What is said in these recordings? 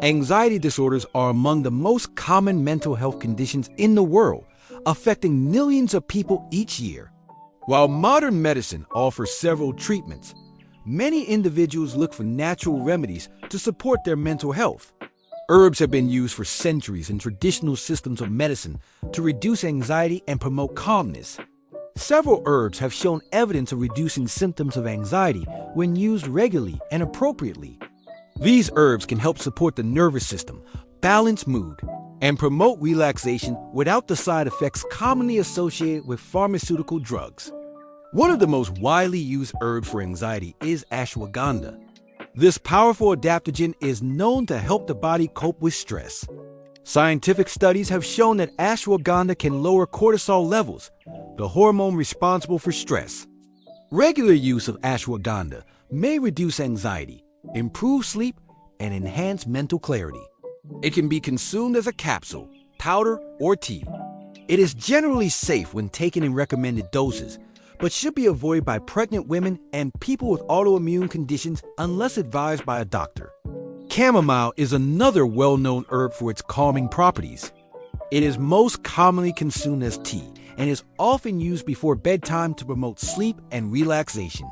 Anxiety disorders are among the most common mental health conditions in the world, affecting millions of people each year. While modern medicine offers several treatments, many individuals look for natural remedies to support their mental health. Herbs have been used for centuries in traditional systems of medicine to reduce anxiety and promote calmness. Several herbs have shown evidence of reducing symptoms of anxiety when used regularly and appropriately. These herbs can help support the nervous system, balance mood, and promote relaxation without the side effects commonly associated with pharmaceutical drugs. One of the most widely used herbs for anxiety is ashwagandha. This powerful adaptogen is known to help the body cope with stress. Scientific studies have shown that ashwagandha can lower cortisol levels, the hormone responsible for stress. Regular use of ashwagandha may reduce anxiety, improve sleep, and enhance mental clarity. It can be consumed as a capsule, powder, or tea. It is generally safe when taken in recommended doses, but should be avoided by pregnant women and people with autoimmune conditions unless advised by a doctor. Chamomile is another well-known herb for its calming properties. It is most commonly consumed as tea and is often used before bedtime to promote sleep and relaxation.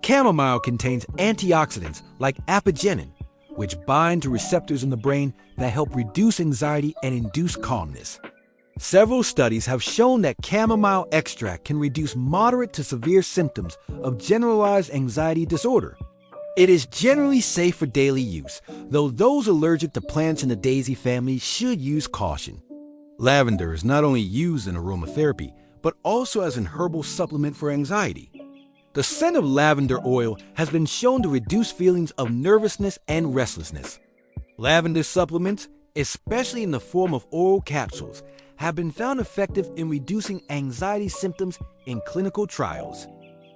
Chamomile contains antioxidants like apigenin, which bind to receptors in the brain that help reduce anxiety and induce calmness. Several studies have shown that chamomile extract can reduce moderate to severe symptoms of generalized anxiety disorder. It is generally safe for daily use, though those allergic to plants in the daisy family should use caution. Lavender is not only used in aromatherapy, but also as an herbal supplement for anxiety. The scent of lavender oil has been shown to reduce feelings of nervousness and restlessness. Lavender supplements, especially in the form of oral capsules, have been found effective in reducing anxiety symptoms in clinical trials.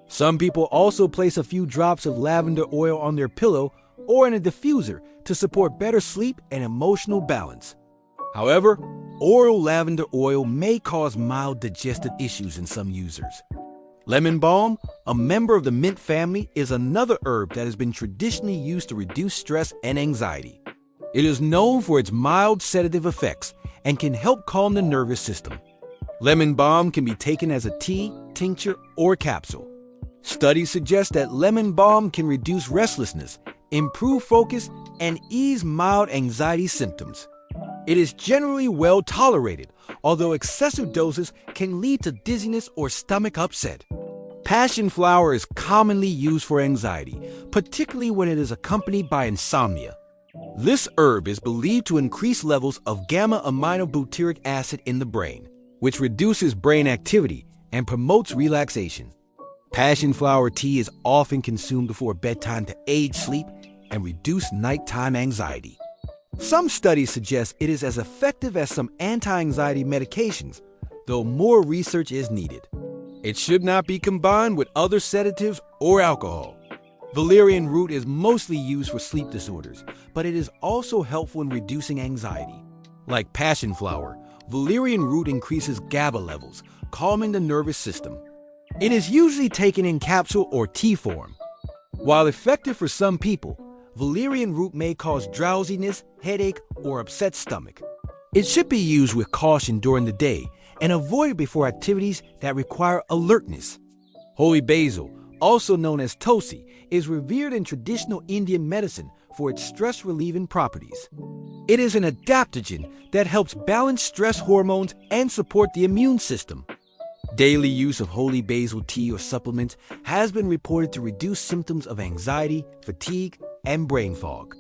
Some people also place a few drops of lavender oil on their pillow or in a diffuser to support better sleep and emotional balance. However, oral lavender oil may cause mild digestive issues in some users. Lemon balm, a member of the mint family, is another herb that has been traditionally used to reduce stress and anxiety. It is known for its mild sedative effects and can help calm the nervous system. Lemon balm can be taken as a tea, tincture, or capsule. Studies suggest that lemon balm can reduce restlessness, improve focus, and ease mild anxiety symptoms. It is generally well tolerated, although excessive doses can lead to dizziness or stomach upset. Passionflower is commonly used for anxiety, particularly when it is accompanied by insomnia. This herb is believed to increase levels of gamma-aminobutyric acid in the brain, which reduces brain activity and promotes relaxation. Passionflower tea is often consumed before bedtime to aid sleep and reduce nighttime anxiety. Some studies suggest it is as effective as some anti-anxiety medications, though more research is needed. It should not be combined with other sedatives or alcohol. Valerian root is mostly used for sleep disorders, but it is also helpful in reducing anxiety. Like passionflower, valerian root increases GABA levels, calming the nervous system. It is usually taken in capsule or tea form. While effective for some people, valerian root may cause drowsiness, headache, or upset stomach. It should be used with caution during the day and avoided before activities that require alertness. Holy basil, also known as tulsi, is revered in traditional Indian medicine for its stress-relieving properties. It is an adaptogen that helps balance stress hormones and support the immune system. Daily use of holy basil tea or supplements has been reported to reduce symptoms of anxiety, fatigue, and brain fog.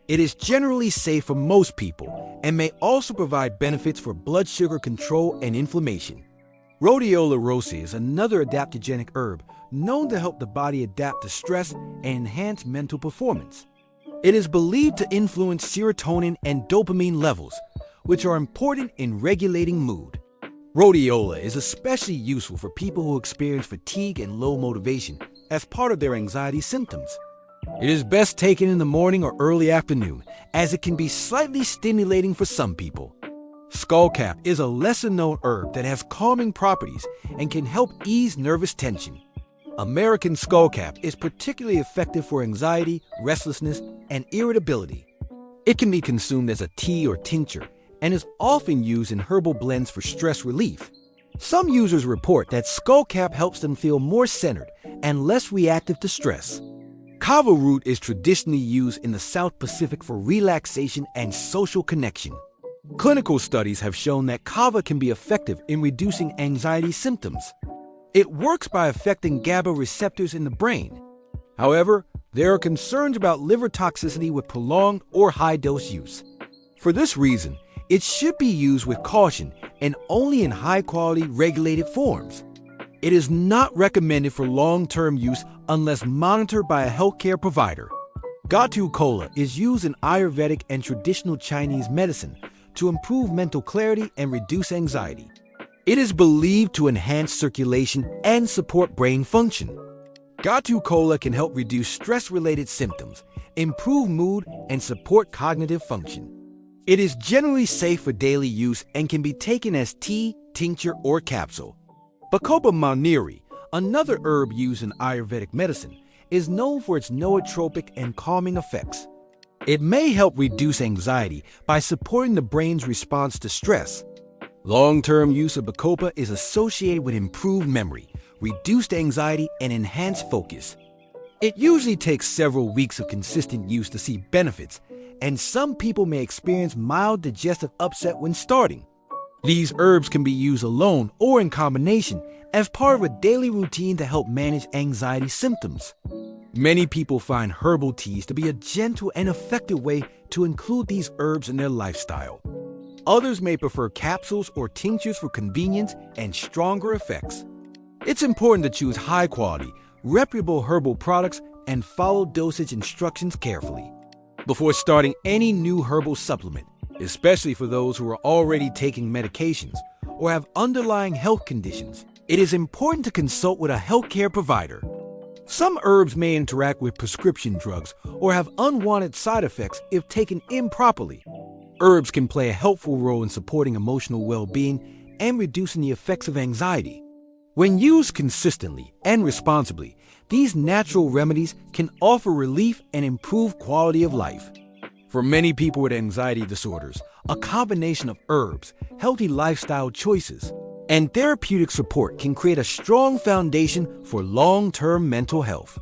It is generally safe for most people and may also provide benefits for blood sugar control and inflammation. Rhodiola rosea is another adaptogenic herb known to help the body adapt to stress and enhance mental performance. It is believed to influence serotonin and dopamine levels, which are important in regulating mood. Rhodiola is especially useful for people who experience fatigue and low motivation as part of their anxiety symptoms. It is best taken in the morning or early afternoon, as it can be slightly stimulating for some people. Skullcap is a lesser-known herb that has calming properties and can help ease nervous tension. American skullcap is particularly effective for anxiety, restlessness, and irritability. It can be consumed as a tea or tincture and is often used in herbal blends for stress relief. Some users report that skullcap helps them feel more centered and less reactive to stress. Kava root is traditionally used in the South Pacific for relaxation and social connection. Clinical studies have shown that kava can be effective in reducing anxiety symptoms. It works by affecting GABA receptors in the brain. However, there are concerns about liver toxicity with prolonged or high-dose use. For this reason, it should be used with caution and only in high-quality regulated forms. It is not recommended for long-term use unless monitored by a healthcare provider. Gatu kola is used in Ayurvedic and traditional Chinese medicine to improve mental clarity and reduce anxiety. It is believed to enhance circulation and support brain function. Gatu kola can help reduce stress-related symptoms, improve mood, and support cognitive function. It is generally safe for daily use and can be taken as tea, tincture, or capsule. Bacopa maniri, another herb used in Ayurvedic medicine, is known for its nootropic and calming effects. It may help reduce anxiety by supporting the brain's response to stress. Long-term use of Bacopa is associated with improved memory, reduced anxiety, and enhanced focus. It usually takes several weeks of consistent use to see benefits, and some people may experience mild digestive upset when starting. These herbs can be used alone or in combination as part of a daily routine to help manage anxiety symptoms. Many people find herbal teas to be a gentle and effective way to include these herbs in their lifestyle. Others may prefer capsules or tinctures for convenience and stronger effects. It's important to choose high-quality, reputable herbal products and follow dosage instructions carefully before starting any new herbal supplement, especially for those who are already taking medications or have underlying health conditions. It is important to consult with a healthcare provider. Some herbs may interact with prescription drugs or have unwanted side effects if taken improperly. Herbs can play a helpful role in supporting emotional well-being and reducing the effects of anxiety. When used consistently and responsibly, these natural remedies can offer relief and improve quality of life. For many people with anxiety disorders, a combination of herbs, healthy lifestyle choices, and therapeutic support can create a strong foundation for long-term mental health.